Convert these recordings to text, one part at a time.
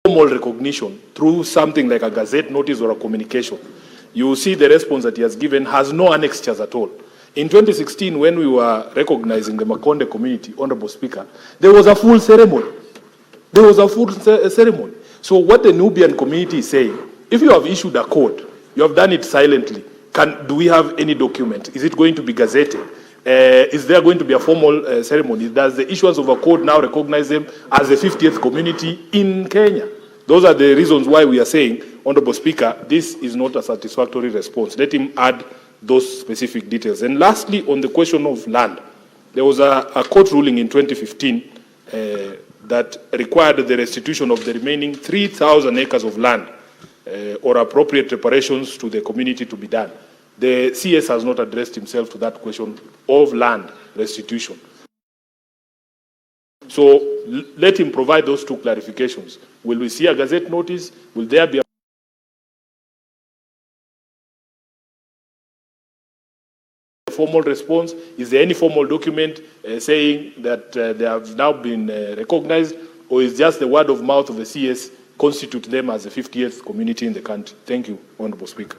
formal recognition through something like a gazette notice or a communication, you will see the response that he has given has no annexures at all. In 2016, when we were recognizing the Makonde community, Honorable Speaker, there was a full ceremony. There was a full ceremony. So what the Nubian community is saying, if you have issued a code, you have done it silently, do we have any document? Is it going to be gazetted? Is there going to be a formal ceremony? Does the issuance of a code now recognize them as the 50th community in Kenya? Those are the reasons why we are saying, Honorable Speaker, this is not a satisfactory response. Let him add those specific details. And lastly, on the question of land, there was a court ruling in 2015 that required the restitution of the remaining 3,000 acres of land or appropriate reparations to the community to be done. The CS has not addressed himself to that question of land restitution. So let him provide those two clarifications. Will we see a gazette notice? Will there be a formal response? Is there any formal document saying that they have now been recognized, or is just the word of mouth of the CS constitute them as the 50th community in the country? Thank you, Honorable Speaker.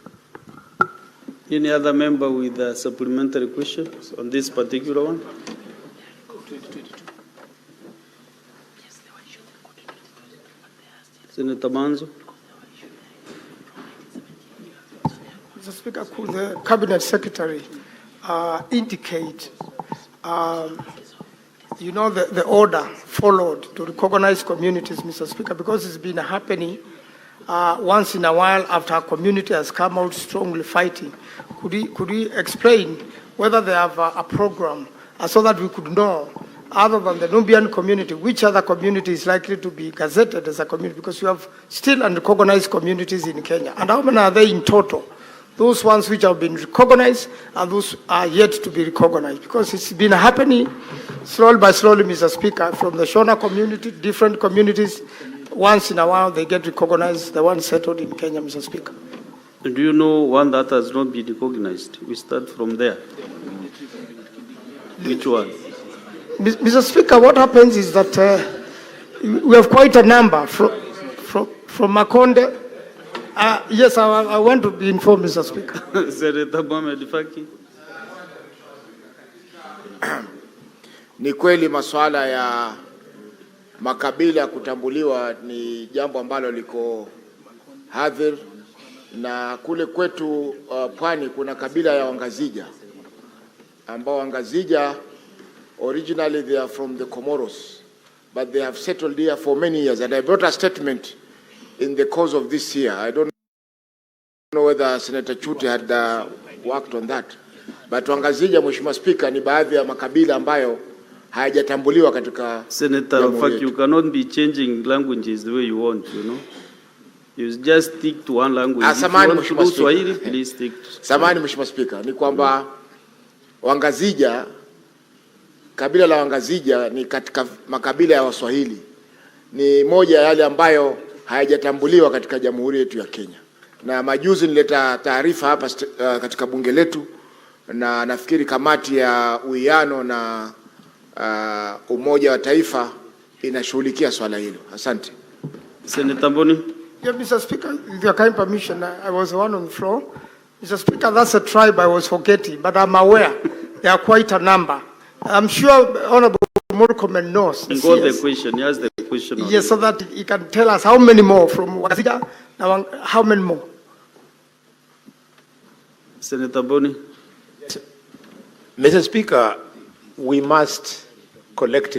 Any other member with a supplementary questions on this particular one? Senator Manzo. Mr. Speaker, could the Cabinet Secretary indicate, the order followed to recognize communities, Mr. Speaker, because it's been happening once in a while after a community has come out strongly fighting. Could he explain whether they have a program so that we could know, other than the Nubian community, which other community is likely to be gazetted as a community? Because we have still unrecognized communities in Kenya. And how many are they in total? Those ones which have been recognized and those are yet to be recognized. Because it's been happening slowly by slowly, Mr. Speaker, from the Shona community, different communities. Once in a while, they get recognized, the ones settled in Kenya, Mr. Speaker. Do you know one that has not been recognized? We start from there. Which one? Mr. Speaker, what happens is that we have quite a number from Makonde. Yes, I want to be informed, Mr. Speaker. Senator Mohamed Faki. Ni kweli masuala ya makabila kutambuliwa ni jambo ambalo liko hadhir, na kule kwetu pwani kuna kabila ya Wangazija ambao Wangazija originally they are from the Comoros, but they have settled here for many years, and I brought a statement in the course of this year. I don't know whether Senator Chute had worked on that, but Wangazija, Mheshimiwa Speaker, ni baadhi ya makabila ambayo hayajatambuliwa katika. Senator Faki, you cannot be changing languages the way you want, You just stick to one language. Samahani Mheshimiwa Speaker. Swahili, please stick. Samahani Mheshimiwa Speaker, ni kwamba Wangazija, kabila la Wangazija ni katika makabila ya Waswahili. Ni moja ya yale ambayo hayajatambuliwa katika Jamhuri yetu ya Kenya. Na majuzi nileta taarifa hapa katika bunge letu, na nafikiri kamati ya uwiano na Umoja wa Taifa inashughulikia swala hilo. Asante. Senator Mboni. Yeah, Mr. Speaker, with your kind permission, I was the one on the floor. Mr. Speaker, that's a tribe I was forgetting, but I'm aware there are quite a number. I'm sure Honorable Murkomen knows. And got the question. Yes, the question. Yes, so that he can tell us how many more from Wazija, how many more. Senator Boni. Mr. Speaker, we must collectively